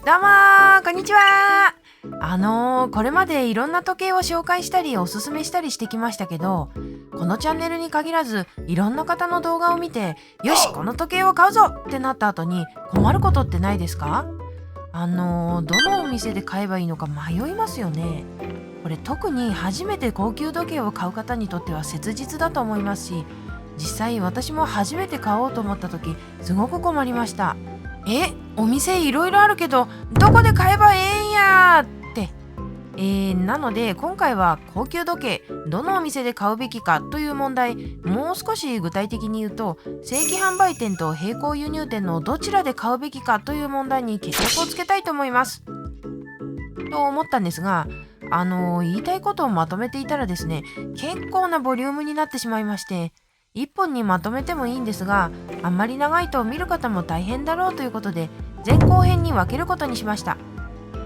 どうもー、こんにちは。これまでいろんな時計を紹介したりおすすめしたりしてきましたけど、このチャンネルに限らずいろんな方の動画を見て、よし、この時計を買うぞってなった後に困ることってないですか？どのお店で買えばいいのか迷いますよね。これ特に初めて高級時計を買う方にとっては切実だと思いますし、実際私も初めて買おうと思った時すごく困りました。お店いろいろあるけどどこで買えばええんやーって。なので今回は高級時計どのお店で買うべきかという問題、もう少し具体的に言うと正規販売店と並行輸入店のどちらで買うべきかという問題に決着をつけたいと思いますと思ったんですが、言いたいことをまとめていたらですね、結構なボリュームになってしまいまして、1本にまとめてもいいんですが、あんまり長いと見る方も大変だろうということで前後編に分けることにしました。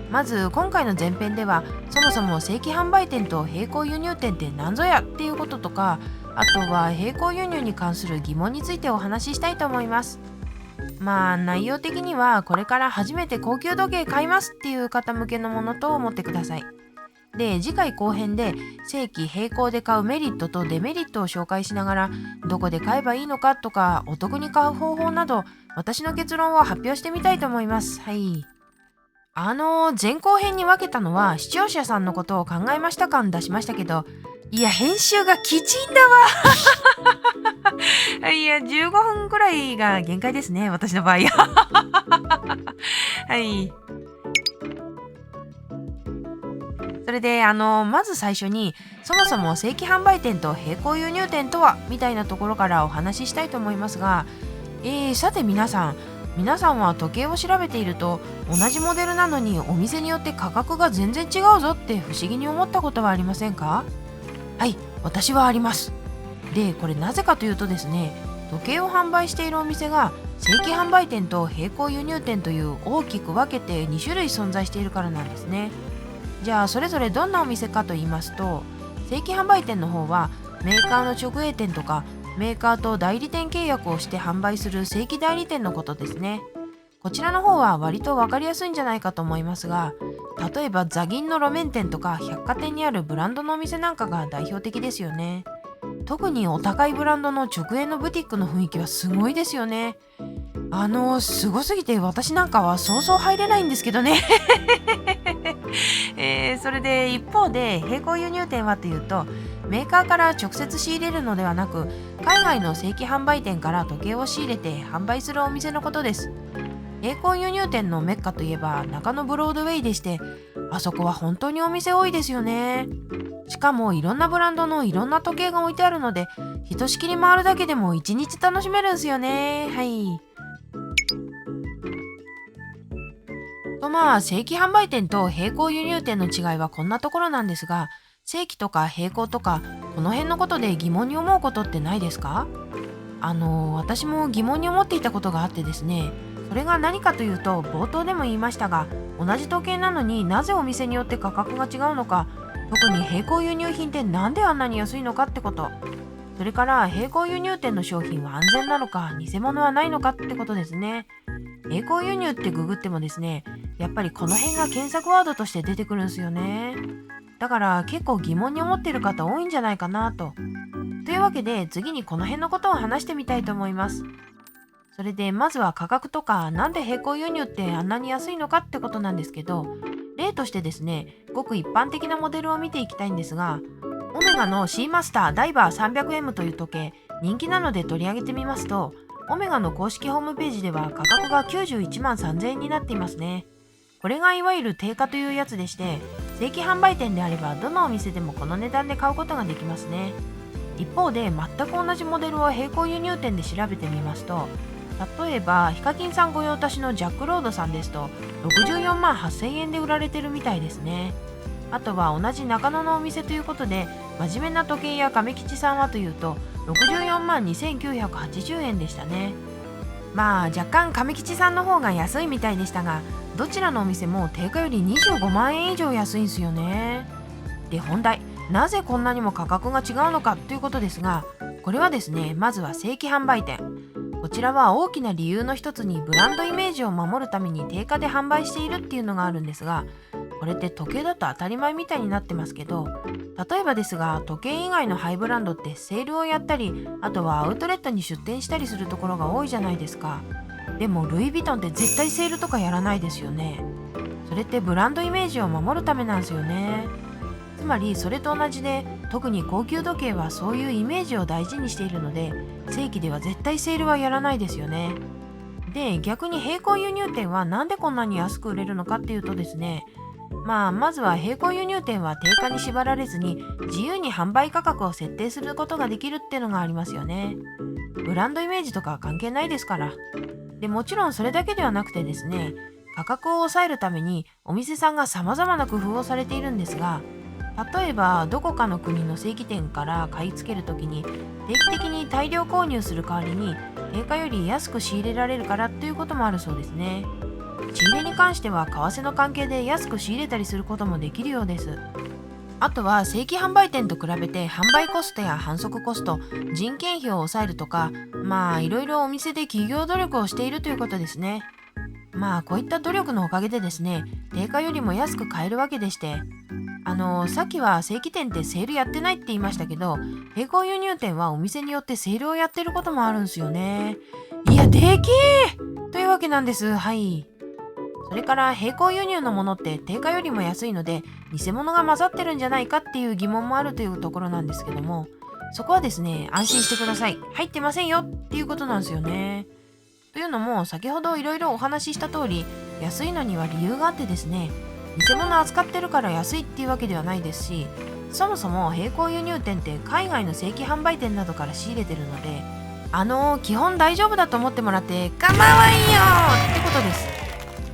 まず今回の前編では、そもそも正規販売店と並行輸入店って何ぞやっていうこととか、あとは並行輸入に関する疑問についてお話ししたいと思います。内容的にはこれから初めて高級時計買いますっていう方向けのものと思ってください。で、次回後編で正規並行で買うメリットとデメリットを紹介しながら、どこで買えばいいのかとかお得に買う方法など、私の結論を発表してみたいと思います。はい。前後編に分けたのは視聴者さんのことを考えました感出しましたけど、いや編集がきちんだわいや15分くらいが限界ですね、私の場合はい。それでまず最初に、そもそも正規販売店と並行輸入店とはみたいなところからお話ししたいと思いますが、さて皆さんは時計を調べていると、同じモデルなのにお店によって価格が全然違うぞって不思議に思ったことはありませんか？はい、私はあります。で、これなぜかというとですね、時計を販売しているお店が正規販売店と並行輸入店という大きく分けて2種類存在しているからなんですね。じゃあそれぞれどんなお店かと言いますと、正規販売店の方はメーカーの直営店とかメーカーと代理店契約をして販売する正規代理店のことですね。こちらの方は割と分かりやすいんじゃないかと思いますが、例えばザギンの路面店とか百貨店にあるブランドのお店なんかが代表的ですよね。特にお高いブランドの直営のブティックの雰囲気はすごいですよね。すごすぎて私なんかはそうそう入れないんですけどねそれで一方で並行輸入店はというと、メーカーから直接仕入れるのではなく、海外の正規販売店から時計を仕入れて販売するお店のことです。並行輸入店のメッカといえば中野ブロードウェイでして、あそこは本当にお店多いですよね。しかもいろんなブランドのいろんな時計が置いてあるので、ひとしきり回るだけでも1日楽しめるんですよね。はい。正規販売店と並行輸入店の違いはこんなところなんですが、正規とか並行とかこの辺のことで疑問に思うことってないですか？私も疑問に思っていたことがあってですね、それが何かというと、冒頭でも言いましたが、同じ時計なのになぜお店によって価格が違うのか、特に並行輸入品ってなんであんなに安いのかってこと、それから並行輸入店の商品は安全なのか偽物はないのかってことですね。並行輸入ってググってもですね、やっぱりこの辺が検索ワードとして出てくるんですよね。だから結構疑問に思っている方多いんじゃないかなと。というわけで次にこの辺のことを話してみたいと思います。それでまずは価格とか、なんで並行輸入ってあんなに安いのかってことなんですけど、例としてですね、ごく一般的なモデルを見ていきたいんですが、オメガの C マスターダイバー 300M という時計、人気なので取り上げてみますと、オメガの公式ホームページでは価格が91万3000円になっていますね。これがいわゆる定価というやつでして、正規販売店であればどのお店でもこの値段で買うことができますね。一方で全く同じモデルを並行輸入店で調べてみますと、例えばヒカキンさん御用達のジャックロードさんですと64万8000円で売られてるみたいですね。あとは同じ中野のお店ということで、真面目な時計や亀吉さんはというと64万2980円でしたね。若干亀吉さんの方が安いみたいでしたが、どちらのお店も定価より25万円以上安いんですよね。で、本題、なぜこんなにも価格が違うのかということですが、これはですね、まずは正規販売店。ここちらは大きな理由の一つにブランドイメージを守るために定価で販売しているっていうのがあるんですが、これって時計だと当たり前みたいになってますけど、例えばですが時計以外のハイブランドってセールをやったり、あとはアウトレットに出店したりするところが多いじゃないですか。でもルイ・ヴィトンって絶対セールとかやらないですよね。それってブランドイメージを守るためなんですよね。つまりそれと同じで、特に高級時計はそういうイメージを大事にしているので、正規では絶対セールはやらないですよね。で、逆に並行輸入店はなんでこんなに安く売れるのかっていうとですね、まずは並行輸入店は定価に縛られずに自由に販売価格を設定することができるっていうのがありますよね。ブランドイメージとかは関係ないですから。で、もちろんそれだけではなくてですね、価格を抑えるためにお店さんが様々な工夫をされているんですが、例えばどこかの国の正規店から買い付けるときに定期的に大量購入する代わりに定価より安く仕入れられるからということもあるそうですね。仕入れに関しては為替の関係で安く仕入れたりすることもできるようです。あとは正規販売店と比べて販売コストや販促コスト、人件費を抑えるとか、いろいろお店で企業努力をしているということですね。こういった努力のおかげでですね、定価よりも安く買えるわけでして、さっきは正規店ってセールやってないって言いましたけど、並行輸入店はお店によってセールをやってることもあるんですよね。いや、でけーというわけなんです。はい。それから並行輸入のものって定価よりも安いので、偽物が混ざってるんじゃないかっていう疑問もあるというところなんですけども、そこはですね、安心してください。入ってませんよっていうことなんですよね。というのも、先ほどいろいろお話しした通り、安いのには理由があってですね、偽物扱ってるから安いっていうわけではないですし、そもそも並行輸入店って海外の正規販売店などから仕入れてるので、基本大丈夫だと思ってもらって構わんよってことです。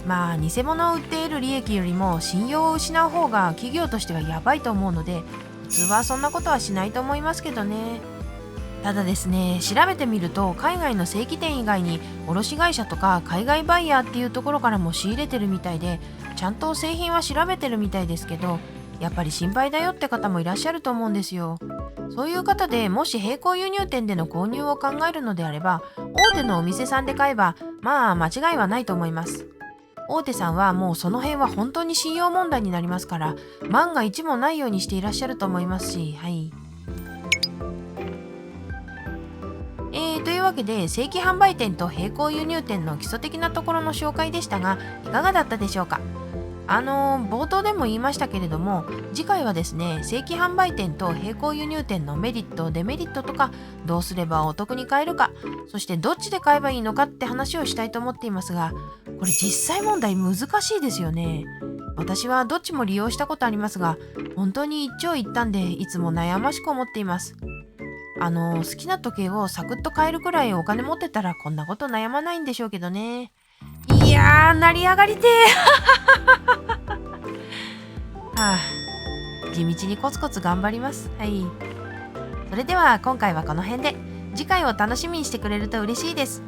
偽物を売っている利益よりも信用を失う方が企業としてはやばいと思うので、普通はそんなことはしないと思いますけどね。ただですね、調べてみると海外の正規店以外に卸会社とか海外バイヤーっていうところからも仕入れてるみたいで、ちゃんと製品は調べてるみたいですけど、やっぱり心配だよって方もいらっしゃると思うんですよ。そういう方でもし並行輸入店での購入を考えるのであれば、大手のお店さんで買えば間違いはないと思います。大手さんはもうその辺は本当に信用問題になりますから、万が一もないようにしていらっしゃると思いますし、はい。というわけで、正規販売店と並行輸入店の基礎的なところの紹介でしたが、いかがだったでしょうか。冒頭でも言いましたけれども、次回はですね、正規販売店と並行輸入店のメリット、デメリットとか、どうすればお得に買えるか、そしてどっちで買えばいいのかって話をしたいと思っていますが、これ実際問題難しいですよね。私はどっちも利用したことありますが、本当に一長一短でいつも悩ましく思っています。好きな時計をサクッと買えるくらいお金持ってたらこんなこと悩まないんでしょうけどね。いやー、成り上がりてーはあ、地道にコツコツ頑張ります。はい。それでは今回はこの辺で、次回を楽しみにしてくれると嬉しいです。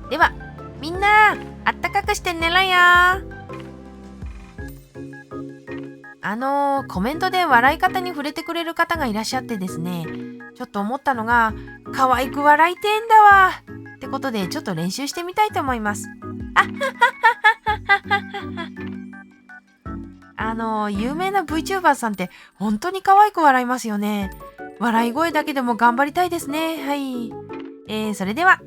では、みんな、あったかくして寝ろよー。コメントで笑い方に触れてくれる方がいらっしゃってですね、ちょっと思ったのが、可愛く笑いてんだわってことでちょっと練習してみたいと思います。有名な VTuber さんって本当に可愛く笑いますよね。笑い声だけでも頑張りたいですね。はい。それでは。